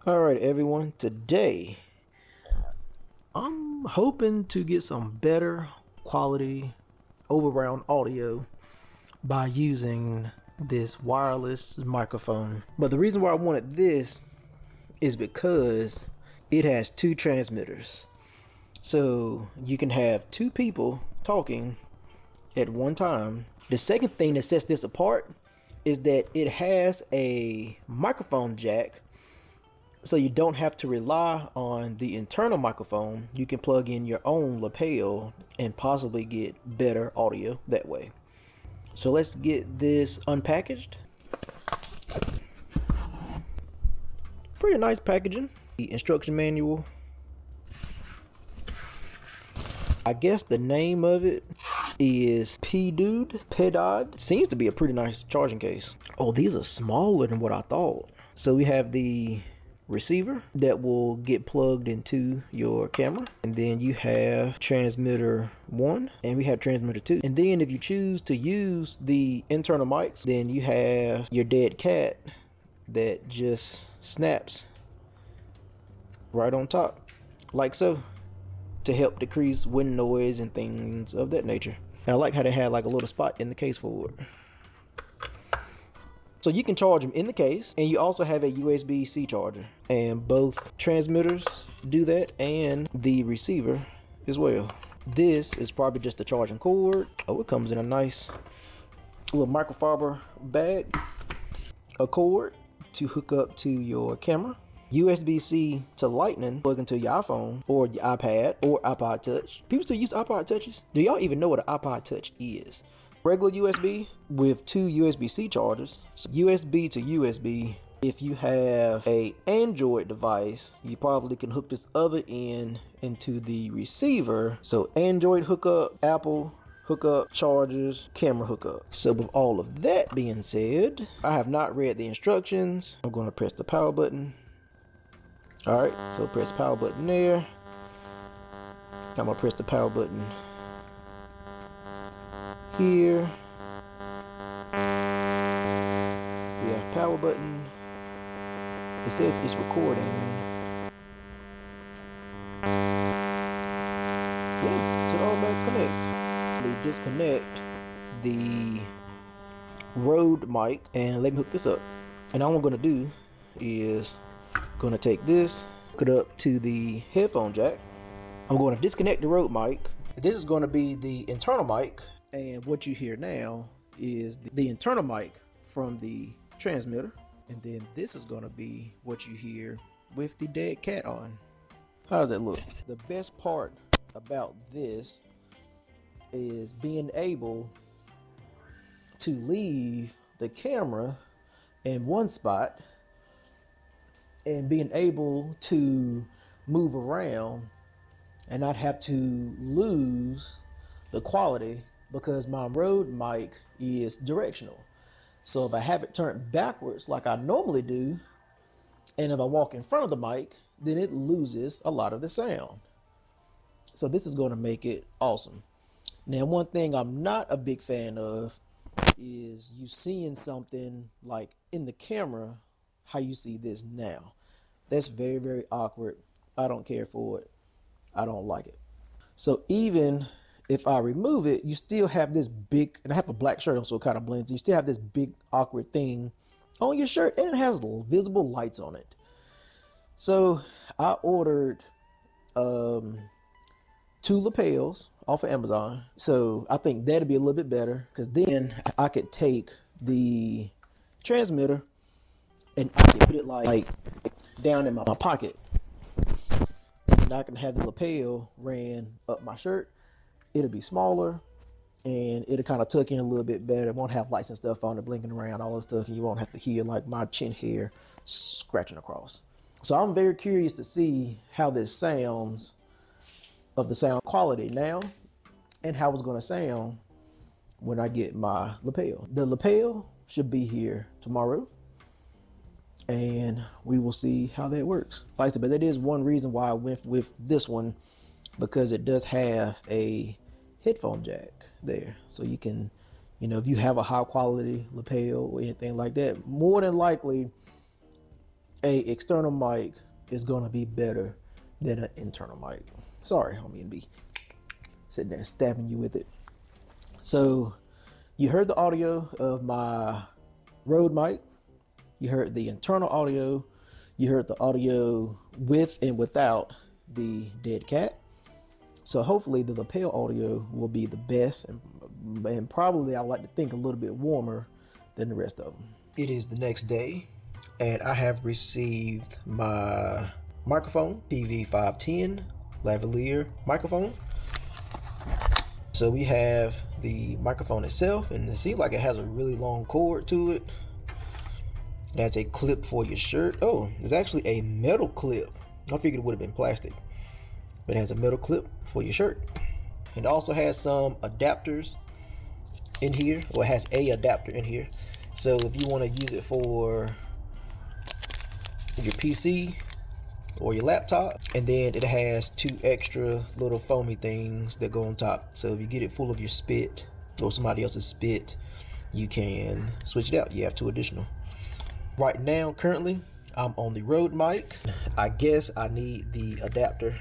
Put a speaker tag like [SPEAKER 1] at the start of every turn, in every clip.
[SPEAKER 1] Alright everyone, today I'm hoping to get some better quality over-round audio by using this wireless microphone. But the reason why I wanted this is because it has two transmitters. So you can have two people talking at one time. The second thing that sets this apart is that it has a microphone jack, so you don't have to rely on the internal microphone. You can plug in your own lapel and possibly get better audio that way. So let's get this unpackaged. Pretty nice packaging. The instruction manual. I guess the name of it is Pedod. Seems to be a pretty nice charging case. Oh, these are smaller than what I thought. So we have the receiver that will get plugged into your camera, and then you have transmitter 1 and we have transmitter 2, and then if you choose to use the internal mics, then you have your dead cat that just snaps right on top like so, to help decrease wind noise and things of that nature. And I like how they had like a little spot in the case for it. So you can charge them in the case, and you also have a USB-C charger, and both transmitters do that and the receiver as well. This is probably just a charging cord. Oh, it comes in a nice little microfiber bag. A cord to hook up to your camera. USB-C to lightning, plug into your iPhone or your iPad or iPod Touch. People still use iPod Touches. Do y'all even know what an iPod Touch is? Regular USB with two USB-C chargers. So USB to USB. If you have a Android device, you probably can hook this other end into the receiver. So Android hookup, Apple hookup, chargers, camera hookup. So with all of that being said, I have not read the instructions. I'm going to press the power button. Alright, so press the power button there. I'm going to press the power button here. We have power button. It says it's recording. Yeah, so automatic connect. We disconnect the Rode mic and let me hook this up. And all I'm going to do is going to take this, hook it up to the headphone jack. I'm going to disconnect the Rode mic. This is going to be the internal mic, and what you hear now is the internal mic from the transmitter, and then this is going to be what you hear with the dead cat on. How does it look? The best part about this is being able to leave the camera in one spot and being able to move around and not have to lose the quality, because my Rode mic is directional. So if I have it turned backwards like I normally do, and if I walk in front of the mic, then it loses a lot of the sound. So this is going to make it awesome. Now, one thing I'm not a big fan of is you seeing something like in the camera how you see this now. That's very, very awkward. I don't care for it. I don't like it. So even if I remove it, you still have this big, and I have a black shirt on, so it kind of blends. You still have this big awkward thing on your shirt, and it has visible lights on it. So I ordered 2 lapels off of Amazon. So I think that'd be a little bit better, because then I could take the transmitter and I could put it like down in my pocket, and I can have the lapel ran up my shirt. It'll be smaller and it'll kind of tuck in a little bit better. It won't have lights and stuff on it blinking around, all that stuff, and you won't have to hear like my chin hair scratching across. So I'm very curious to see how this sounds, of the sound quality now, and how it's going to sound when I get my lapel. The lapel should be here tomorrow, and we will see how that works. Like I said, but that is one reason why I went with this one, because it does have a headphone jack there. So you can, if you have a high quality lapel or anything like that, more than likely a external mic is gonna be better than an internal mic. Sorry, I don't mean to be sitting there stabbing you with it. So you heard the audio of my Rode mic. You heard the internal audio. You heard the audio with and without the dead cat. So hopefully the lapel audio will be the best, and probably I like to think a little bit warmer than the rest of them. It is the next day, and I have received my microphone, PV510 lavalier microphone. So we have the microphone itself, and it seems like it has a really long cord to it. It has a clip for your shirt. Oh, it's actually a metal clip. I figured it would have been plastic, but it has a metal clip for your shirt. It also has some adapters in here, or it has a adapter in here. So if you want to use it for your PC or your laptop, and then it has 2 extra little foamy things that go on top. So if you get it full of your spit or somebody else's spit, you can switch it out. You have 2 additional. Right now, currently, I'm on the Rode mic. I guess I need the adapter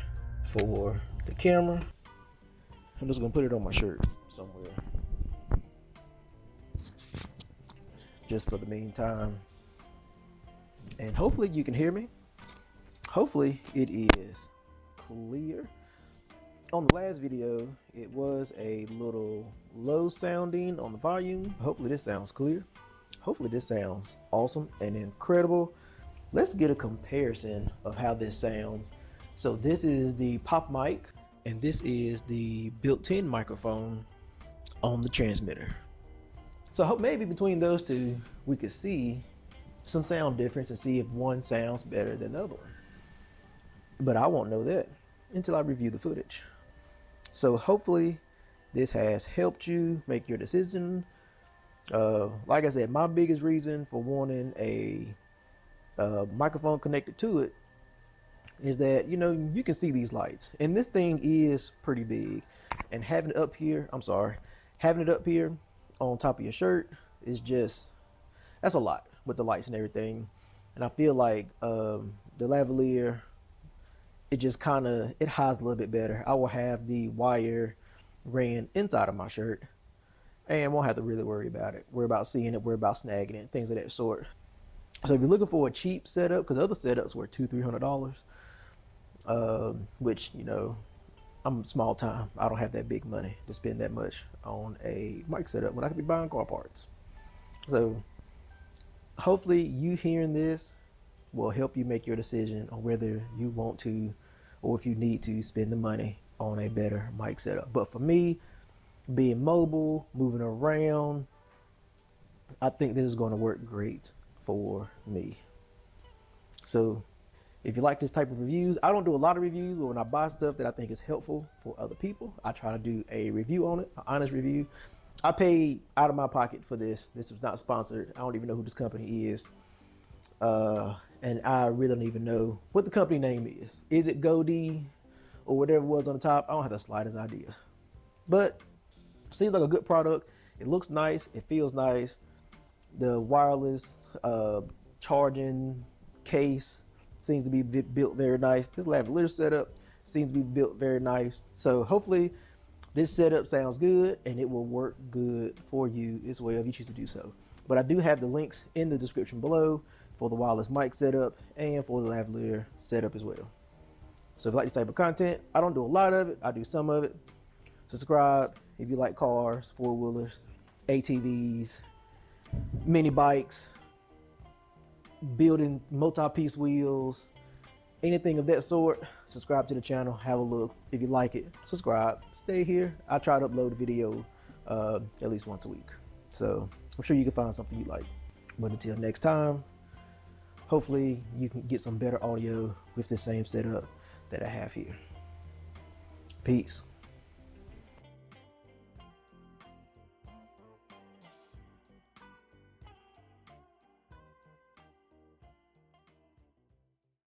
[SPEAKER 1] for the camera. I'm just gonna put it on my shirt somewhere, just for the meantime. And hopefully you can hear me. Hopefully it is clear. On the last video, it was a little low sounding on the volume. Hopefully this sounds clear. Hopefully this sounds awesome and incredible. Let's get a comparison of how this sounds. So this is the pop mic, and this is the built-in microphone on the transmitter. So I hope maybe between those two, we could see some sound difference and see if one sounds better than the other one. But I won't know that until I review the footage. So hopefully this has helped you make your decision. Like I said, my biggest reason for wanting a microphone connected to it is that, you know, you can see these lights, and this thing is pretty big, and having it up here on top of your shirt is just, that's a lot with the lights and everything. And I feel like the lavalier, it just kind of, it hides a little bit better. I will have the wire ran inside of my shirt and won't have to really worry about it, worry about seeing it, worry about snagging it, things of that sort. So if you're looking for a cheap setup, because other setups were $200-300, which, you know, I'm small time. I don't have that big money to spend that much on a mic setup when I could be buying car parts. So hopefully you hearing this will help you make your decision on whether you want to, or if you need to, spend the money on a better mic setup. But for me, being mobile, moving around, I think this is going to work great for me. So if you like this type of reviews, I don't do a lot of reviews, but when I buy stuff that I think is helpful for other people, I try to do a review on it, an honest review. I paid out of my pocket for this. This was not sponsored. I don't even know who this company is. And I really don't even know what the company name is. Is it Goldie or whatever it was on the top? I don't have the slightest idea. But it seems like a good product. It looks nice. It feels nice. The wireless charging case seems to be built very nice. This lavalier setup seems to be built very nice. So hopefully this setup sounds good and it will work good for you as well if you choose to do so. But I do have the links in the description below for the wireless mic setup and for the lavalier setup as well. So if you like this type of content, I don't do a lot of it. I do some of it. Subscribe if you like cars, 4-wheelers, ATVs, mini bikes, building multi-piece wheels, anything of that sort. Subscribe to the channel, have a look. If you like it, subscribe, stay here. I try to upload a video at least once a week, so I'm sure you can find something you like. But until next time, hopefully you can get some better audio with the same setup that I have here. Peace.